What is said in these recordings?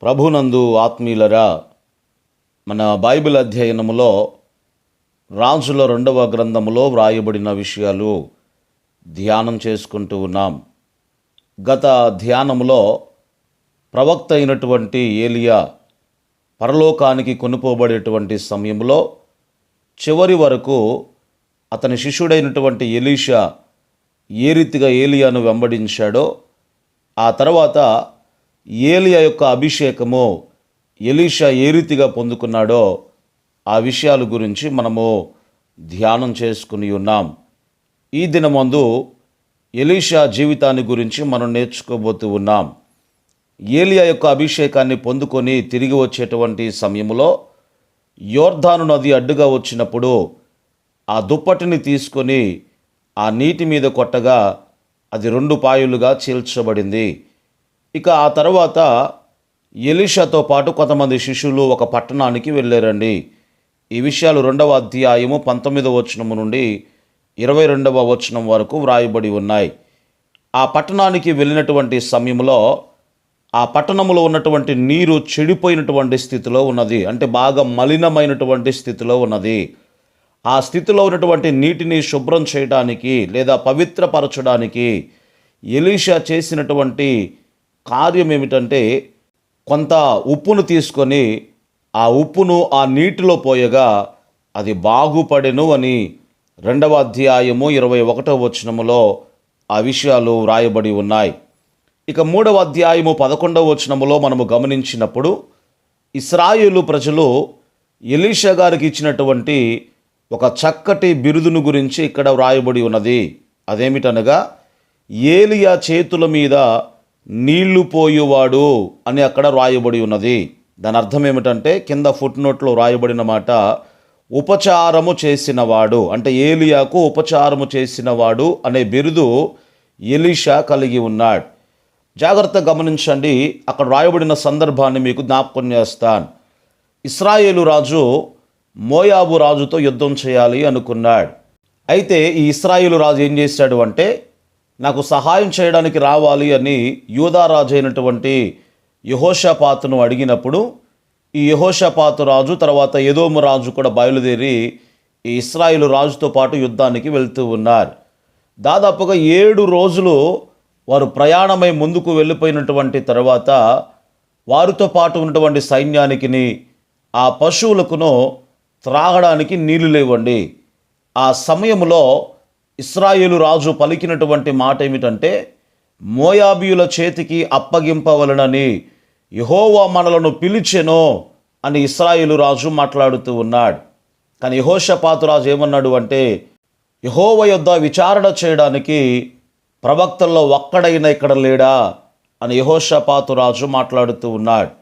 ప్రభునందు ఆత్మీయులరా, మన బైబిల్ అధ్యయనములో రాజుల 2వ గ్రంథములో వ్రాయబడిన విషయాలు ధ్యానం చేసుకుంటూ ఉన్నాం. గత ధ్యానములో ప్రవక్త అయినటువంటి ఏలియా పరలోకానికి కొనుపోబడేటువంటి సమయంలో చివరి వరకు అతని శిష్యుడైనటువంటి ఎలీషా ఏ రీతిగా ఏలియాను వెంబడించాడో, ఆ తర్వాత ఏలియా యొక్క అభిషేకము ఎలీషా ఏ రీతిగా పొందుకున్నాడో ఆ విషయాల గురించి మనము ధ్యానం చేసుకుని ఉన్నాం. ఈ దినమందు ఎలీషా జీవితాన్ని గురించి మనం నేర్చుకోబోతూ ఉన్నాం. ఏలియా యొక్క అభిషేకాన్ని పొందుకొని తిరిగి వచ్చేటువంటి సమయంలో యోర్దాను నది అడ్డుగా వచ్చినప్పుడు ఆ దుప్పటిని తీసుకొని ఆ నీటి మీద కొట్టగా అది 2 పాయలుగా చీల్చబడింది. ఇక ఆ తర్వాత ఎలీషాతో పాటు కొంతమంది శిష్యులు ఒక పట్టణానికి వెళ్ళారండి. ఈ విషయాలు 2వ అధ్యాయము 19వ వచనము నుండి 22వ వచనం వరకు వ్రాయబడి ఉన్నాయి. ఆ పట్టణానికి వెళ్ళినటువంటి సమయంలో ఆ పట్టణంలో ఉన్నటువంటి నీరు చెడిపోయినటువంటి స్థితిలో ఉన్నది. అంటే బాగా మలినమైనటువంటి స్థితిలో ఉన్నది. ఆ స్థితిలో ఉన్నటువంటి నీటిని శుభ్రం చేయడానికి లేదా పవిత్రపరచడానికి ఎలీషా చేసినటువంటి కార్యం ఏమిటంటే, కొంత ఉప్పును తీసుకొని ఆ ఉప్పును ఆ నీటిలో పోయగా అది బాగుపడెను అని 2వ అధ్యాయము 21వ వచనములో ఆ విషయాలు వ్రాయబడి ఉన్నాయి. ఇక 3వ అధ్యాయము 11వ వచనములో మనము గమనించినప్పుడు ఇశ్రాయేలు ప్రజలు ఎలీషా గారికి ఇచ్చినటువంటి ఒక చక్కటి బిరుదును గురించి ఇక్కడ వ్రాయబడి ఉన్నది. అదేమిటనగా, ఏలియా చేతుల మీద నీళ్లు పోయువాడు అని అక్కడ వ్రాయబడి ఉన్నది. దాని అర్థం ఏమిటంటే, కింద ఫుట్ నోట్లో వ్రాయబడిన మాట ఉపచారము చేసినవాడు, అంటే ఏలియాకు ఉపచారము చేసినవాడు అనే బిరుదు ఎలీషా కలిగి ఉన్నాడు. జాగ్రత్తగా గమనించండి, అక్కడ వ్రాయబడిన సందర్భాన్ని మీకు జ్ఞాపకం చేస్తాను. ఇశ్రాయేలు రాజు మోయాబు రాజుతో యుద్ధం చేయాలి అనుకున్నాడు. అయితే ఈ ఇశ్రాయేలు రాజు ఏం చేశాడు అంటే, నాకు సహాయం చేయడానికి రావాలి అని యూదా రాజు అయినటువంటి యెహోషాపాతును అడిగినప్పుడు, ఈ యెహోషాపాతు రాజు తర్వాత ఎదోము రాజు కూడా బయలుదేరి ఈ ఇశ్రాయేలు రాజుతో పాటు యుద్ధానికి వెళ్తూ ఉన్నారు. దాదాపుగా 7 రోజులు వారు ప్రయాణమై ముందుకు వెళ్ళిపోయినటువంటి తర్వాత వారితో పాటు ఉన్నటువంటి సైన్యానికి ఆ పశువులకును త్రాగడానికి నీళ్లు లేవండి. ఆ సమయంలో ఇశ్రాయేలు రాజు పలికినటువంటి మాట ఏమిటంటే, మోయాబీయుల చేతికి అప్పగింపవలనని యెహోవా మనలను పిలిచెను అని ఇశ్రాయేలు రాజు మాట్లాడుతూ ఉన్నాడు. కానీ యెహోషాపాతు రాజు ఏమన్నాడు అంటే, యెహోవా యొద్ద విచారణ చేయడానికి ప్రవక్తల్లో ఒక్కడైనా ఇక్కడ లేడా అని యెహోషాపాతు రాజు మాట్లాడుతూ ఉన్నాడు.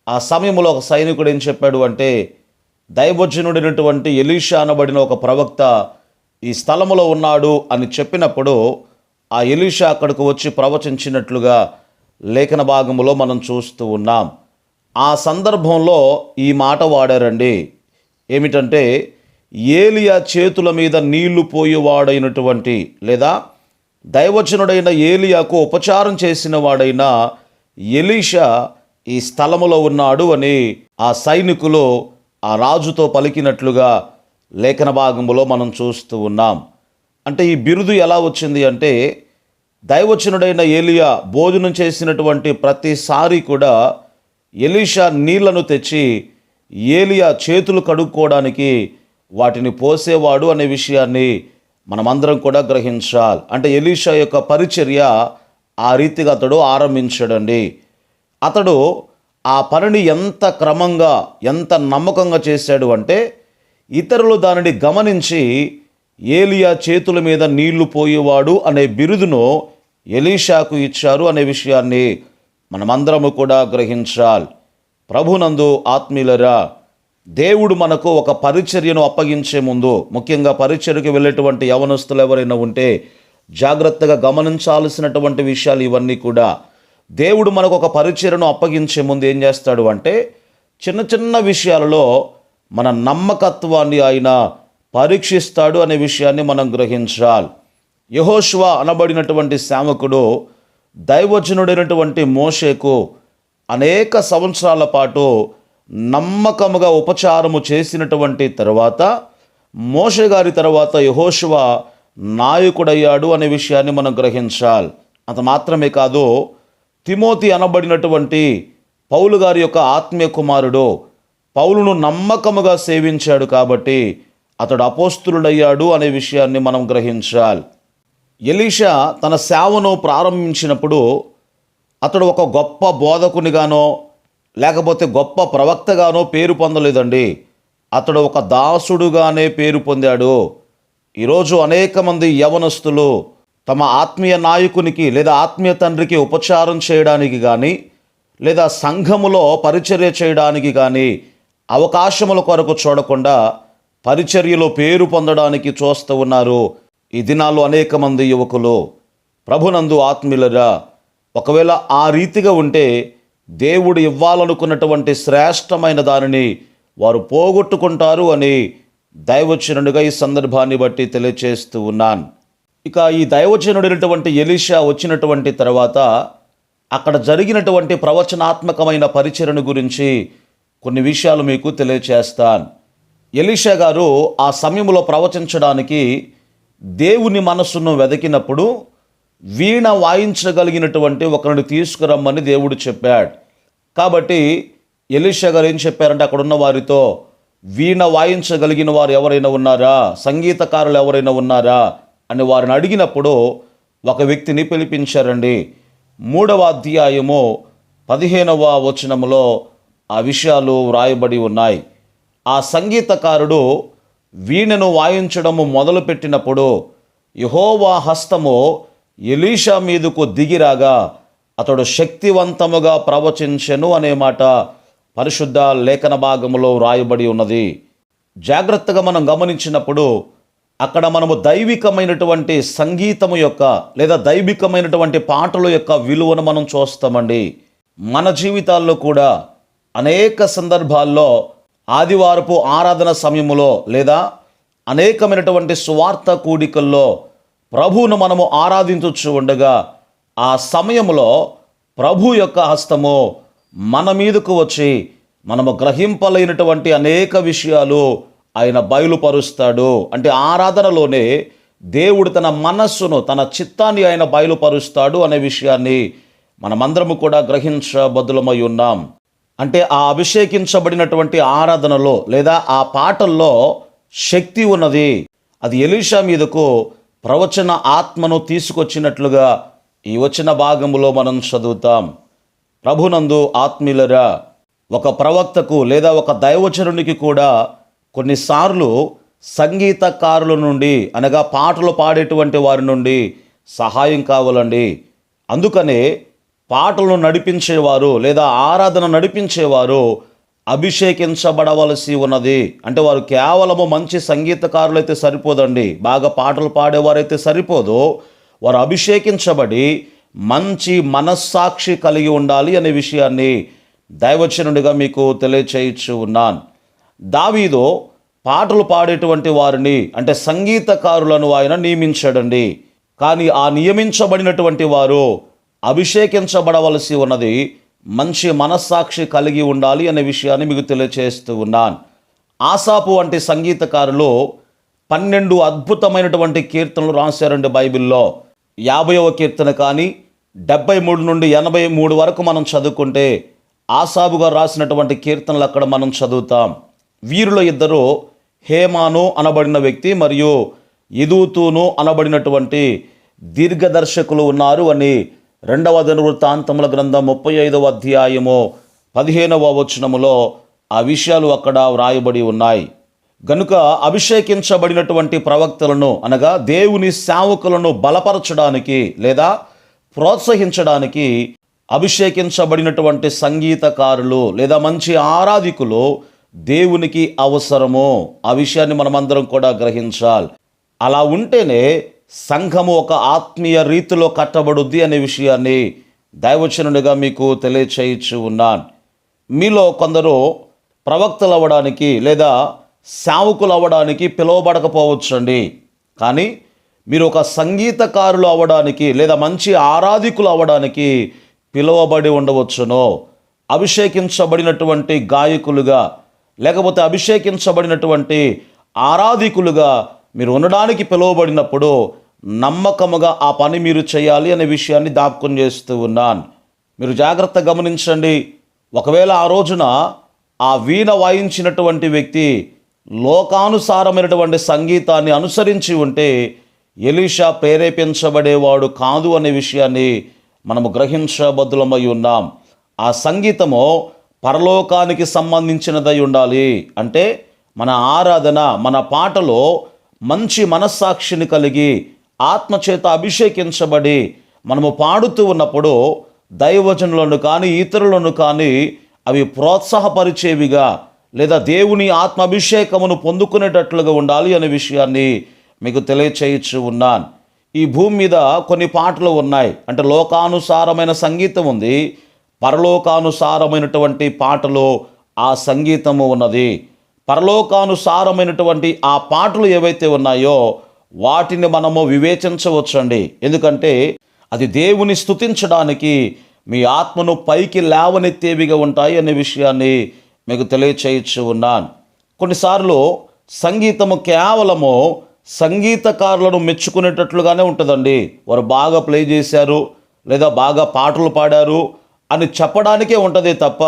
ఆ సమయంలో ఒక సైనికుడు ఏం చెప్పాడు అంటే, దైవజనుడైనటువంటి ఎలీషా అనబడిన ఒక ప్రవక్త ఈ స్థలములో ఉన్నాడు అని చెప్పినప్పుడు ఆ ఎలీషా అక్కడికి వచ్చి ప్రవచించినట్లుగా లేఖన భాగములో మనం చూస్తూ ఉన్నాం. ఆ సందర్భంలో ఈ మాట వాడారండి. ఏమిటంటే, ఏలియా చేతుల మీద నీళ్లు పోయేవాడైనటువంటి లేదా దైవజనుడైన ఏలియాకు ఉపచారం చేసిన వాడైన ఎలీషా ఈ స్థలములో ఉన్నాడు అని ఆ సైనికులు ఆ రాజుతో పలికినట్లుగా లేఖన భాగంలో మనం చూస్తూ ఉన్నాం. అంటే ఈ బిరుదు ఎలా వచ్చింది అంటే, దైవజనుడైన ఏలియా భోజనం చేసినటువంటి ప్రతిసారి కూడా ఎలీషా నీళ్లను తెచ్చి ఏలియా చేతులు కడుక్కోవడానికి వాటిని పోసేవాడు అనే విషయాన్ని మనమందరం కూడా గ్రహించాలి. అంటే ఎలీషా యొక్క పరిచర్య ఆ రీతిగా అతడు ఆరంభించాడండి. అతడు ఆ పనిని ఎంత క్రమంగా ఎంత నమ్మకంగా చేశాడు అంటే, ఇతరులు దానిని గమనించి ఏలియా చేతుల మీద నీళ్లు పోయేవాడు అనే బిరుదును ఎలీషాకు ఇచ్చారు అనే విషయాన్ని మనమందరము కూడా గ్రహించాలి. ప్రభునందు ఆత్మీయులరా, దేవుడు మనకు ఒక పరిచర్యను అప్పగించే ముందు, ముఖ్యంగా పరిచర్యకు వెళ్ళేటువంటి యవనస్తులు ఎవరైనా ఉంటే జాగ్రత్తగా గమనించాల్సినటువంటి విషయాలు ఇవన్నీ కూడా. దేవుడు మనకు ఒక పరిచర్యను అప్పగించే ముందు ఏం చేస్తాడు అంటే, చిన్న చిన్న విషయాలలో మన నమ్మకత్వాన్ని ఆయన పరీక్షిస్తాడు అనే విషయాన్ని మనం గ్రహించాలి. యెహోషువ అనబడినటువంటి సేవకుడు దైవజనుడైనటువంటి మోషేకు అనేక సంవత్సరాల పాటు నమ్మకముగా ఉపచారము చేసినటువంటి తర్వాత మోషే గారి తర్వాత యెహోషువ నాయకుడయ్యాడు అనే విషయాన్ని మనం గ్రహించాలి. అంత మాత్రమే కాదు, తిమోతి అనబడినటువంటి పౌలు గారి యొక్క ఆత్మీయ కుమారుడు పౌలును నమ్మకముగా సేవించాడు కాబట్టి అతడు అపోస్తులుడయ్యాడు అనే విషయాన్ని మనం గ్రహించాలి. ఎలీషా తన సేవను ప్రారంభించినప్పుడు అతడు ఒక గొప్ప బోధకునిగానో లేకపోతే గొప్ప ప్రవక్తగానో పేరు పొందలేదండి. అతడు ఒక దాసుడుగానే పేరు పొందాడు. ఈరోజు అనేక మంది యవనస్తులు తమ ఆత్మీయ నాయకునికి లేదా ఆత్మీయ తండ్రికి ఉపచారం చేయడానికి కానీ లేదా సంఘములో పరిచర్య చేయడానికి కానీ అవకాశముల కొరకు చూడకుండా పరిచర్యలో పేరు పొందడానికి చూస్తూ ఉన్నారు ఈ దినాల్లో అనేక మంది యువకులు. ప్రభునందు ఆత్మీయులరా, ఒకవేళ ఆ రీతిగా ఉంటే దేవుడు ఇవ్వాలనుకున్నటువంటి శ్రేష్టమైన దానిని వారు పోగొట్టుకుంటారు అని దైవజనుడిగా ఈ సందర్భాన్ని బట్టి తెలియచేస్తూ ఉన్నాను. ఇక ఈ దైవజనుడైనటువంటి ఎలీషా వచ్చినటువంటి తర్వాత అక్కడ జరిగినటువంటి ప్రవచనాత్మకమైన పరిచర్యను గురించి కొన్ని విషయాలు మీకు తెలియచేస్తాను. ఎలీషా గారు ఆ సమయంలో ప్రవచించడానికి దేవుని మనస్సును వెతికినప్పుడు వీణ వాయించగలిగినటువంటి ఒకరిని తీసుకురమ్మని దేవుడు చెప్పాడు. కాబట్టి ఎలీషా గారు ఏం చెప్పారంటే అక్కడున్న వారితో, వీణ వాయించగలిగిన వారు ఎవరైనా ఉన్నారా, సంగీతకారులు ఎవరైనా ఉన్నారా అని వారిని అడిగినప్పుడు ఒక వ్యక్తిని పిలిపించారండి. 3వ అధ్యాయము 15వ వచనములో ఆ విషయాలు వ్రాయబడి ఉన్నాయి. ఆ సంగీతకారుడు వీణను వాయించడము మొదలుపెట్టినప్పుడు యెహోవా హస్తము ఎలీషా మీదకు దిగిరాగా అతడు శక్తివంతముగా ప్రవచించెను అనే మాట పరిశుద్ధ లేఖన భాగములో వ్రాయబడి ఉన్నది. జాగ్రత్తగా మనం గమనించినప్పుడు అక్కడ మనము దైవికమైనటువంటి సంగీతము యొక్క లేదా దైవికమైనటువంటి పాటల యొక్క విలువను మనం చూస్తామండి. మన జీవితాల్లో కూడా అనేక సందర్భాల్లో ఆదివారపు ఆరాధన సమయములో లేదా అనేకమైనటువంటి సువార్త కూడికల్లో ప్రభువును మనము ఆరాధించు ఉండగా ఆ సమయంలో ప్రభు యొక్క హస్తము మన మీదకు వచ్చి మనము గ్రహింపలేనటువంటి అనేక విషయాలు ఆయన బయలుపరుస్తాడు. అంటే ఆరాధనలోనే దేవుడు తన మనస్సును తన చిత్తాన్ని ఆయన బయలుపరుస్తాడు అనే విషయాన్ని మనమందరము కూడా గ్రహించబద్దులమై ఉన్నాం. అంటే ఆ అభిషేకించబడినటువంటి ఆరాధనలో లేదా ఆ పాటల్లో శక్తి ఉన్నది. అది ఎలీషా మీదకు ప్రవచన ఆత్మను తీసుకొచ్చినట్లుగా ఈ వచ్చిన భాగములో మనం చదువుతాం. ప్రభునందు ఆత్మీయులరా, ఒక ప్రవక్తకు లేదా ఒక దైవజనునికి కూడా కొన్నిసార్లు సంగీతకారుల నుండి అనగా పాటలు పాడేటువంటి వారి నుండి సహాయం కావాలండి. అందుకనే పాటలను నడిపించేవారు లేదా ఆరాధన నడిపించేవారు అభిషేకించబడవలసి ఉన్నది. అంటే వారు కేవలము మంచి సంగీతకారులైతే సరిపోదండి, బాగా పాటలు పాడేవారైతే సరిపోదు. వారు అభిషేకించబడి మంచి మనస్సాక్షి కలిగి ఉండాలి అనే విషయాన్ని దైవజనుడిగా మీకు తెలియచేయచ్చు ఉన్నాను. దావీదు పాటలు పాడేటువంటి వారిని అంటే సంగీతకారులను ఆయన నియమించాడండి. కానీ ఆ నియమించబడినటువంటి వారు అభిషేకించబడవలసి ఉన్నది మంచి మనస్సాక్షి కలిగి ఉండాలి అనే విషయాన్ని మీకు తెలియచేస్తూ ఉన్నాను. ఆసాపు వంటి సంగీతకారులు 12 అద్భుతమైనటువంటి కీర్తనలు రాశారండి బైబిల్లో. 50వ కీర్తన కానీ 73 నుండి 83 వరకు మనం చదువుకుంటే ఆసాపు గారు రాసినటువంటి కీర్తనలు అక్కడ మనం చదువుతాం. వీరిలో ఇద్దరు హేమాను అనబడిన వ్యక్తి మరియు యెదూతూను అనబడినటువంటి దీర్ఘదర్శకులు ఉన్నారు అని 2వ దినవృత్తాంతముల గ్రంథం 35వ అధ్యాయము 15వ వచనములో ఆ విషయాలు అక్కడ వ్రాయబడి ఉన్నాయి. గనుక అభిషేకించబడినటువంటి ప్రవక్తలను అనగా దేవుని సేవకులను బలపరచడానికి లేదా ప్రోత్సహించడానికి అభిషేకించబడినటువంటి సంగీతకారులు లేదా మంచి ఆరాధికులు దేవునికి అవసరము. ఆ విషయాన్ని మనమందరం కూడా గ్రహించాలి. అలా ఉంటేనే సంఘము ఒక ఆత్మీయ రీతిలో కట్టబడుద్ది అనే విషయాన్ని దైవజనుడిగా మీకు తెలియచేయచ్చు ఉన్నాను. మీలో కొందరు ప్రవక్తలు అవ్వడానికి లేదా సేవకులు అవ్వడానికి పిలువబడకపోవచ్చండి. కానీ మీరు ఒక సంగీతకారులు అవ్వడానికి లేదా మంచి ఆరాధికులు అవ్వడానికి పిలువబడి ఉండవచ్చును. అభిషేకించబడినటువంటి గాయకులుగా, లేకపోతే అభిషేకించబడినటువంటి ఆరాధికులుగా మీరు ఉండడానికి పిలువబడినప్పుడు నమ్మకముగా ఆ పని మీరు చేయాలి అనే విషయాన్ని జ్ఞాపకం చేస్తూ ఉన్నాను. మీరు జాగ్రత్త గమనించండి. ఒకవేళ ఆ రోజున ఆ వీణ వాయించినటువంటి వ్యక్తి లోకానుసారమైనటువంటి సంగీతాన్ని అనుసరించి ఉంటే ఎలీషా ప్రేరేపించబడేవాడు కాదు అనే విషయాన్ని మనము గ్రహించబద్దులమై ఉన్నాం. ఆ సంగీతము పరలోకానికి సంబంధించినదై ఉండాలి. అంటే మన ఆరాధన, మన పాటలో మంచి మనస్సాక్షిని కలిగి ఆత్మచేత అభిషేకించబడి మనము పాడుతూ ఉన్నప్పుడు దైవజనులను కానీ ఇతరులను కానీ అవి ప్రోత్సాహపరిచేవిగా, లేదా దేవుని ఆత్మాభిషేకమును పొందుకునేటట్లుగా ఉండాలి అనే విషయాన్ని మీకు తెలియచేయచ్చు ఉన్నాను. ఈ భూమి మీద కొన్ని పాటలు ఉన్నాయి. అంటే లోకానుసారమైన సంగీతం ఉంది, పరలోకానుసారమైనటువంటి పాటలో ఆ సంగీతము ఉన్నది. పరలోకానుసారమైనటువంటి ఆ పాటలు ఏవైతే ఉన్నాయో వాటిని మనము వివేచించవచ్చండి. ఎందుకంటే అది దేవుని స్తుతించడానికి, మీ ఆత్మను పైకి లేవనెత్తేవిగా ఉంటాయి అనే విషయాన్ని మీకు తెలియచేయచ్చు ఉన్నాను. కొన్నిసార్లు సంగీతము కేవలము సంగీతకారులను మెచ్చుకునేటట్లుగానే ఉంటుందండి. వారు బాగా ప్లే చేశారు, లేదా బాగా పాటలు పాడారు అని చెప్పడానికే ఉంటుంది తప్ప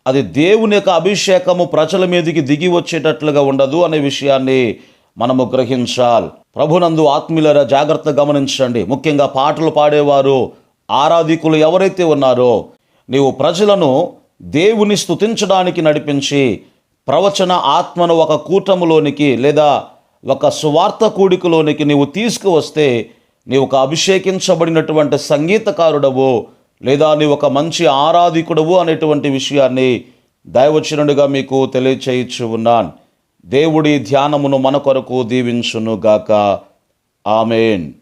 అది దేవుని యొక్క అభిషేకము ప్రజల మీదకి దిగి వచ్చేటట్లుగా ఉండదు అనే విషయాన్ని మనము గ్రహించాలి. ప్రభునందు ఆత్మీయులారా, జాగ్రత్త గమనించండి. ముఖ్యంగా పాటలు పాడేవారు, ఆరాధికులు ఎవరైతే ఉన్నారో, నీవు ప్రజలను దేవుని స్తుతించడానికి నడిపించి ప్రవచన ఆత్మను ఒక కూటములోనికి లేదా ఒక సువార్త కూడికలోనికి నీవు తీసుకువస్తే నీవు ఒక అభిషేకించబడినటువంటి సంగీతకారుడవు, లేదా నీవు ఒక మంచి ఆరాధికుడవు అనేటువంటి విషయాన్ని దైవచనుడిగా మీకు తెలియచేయచ్చు ఉన్నాను. దేవుడి ధ్యానమును మన కొరకు దీవించునుగాక. ఆమేన్.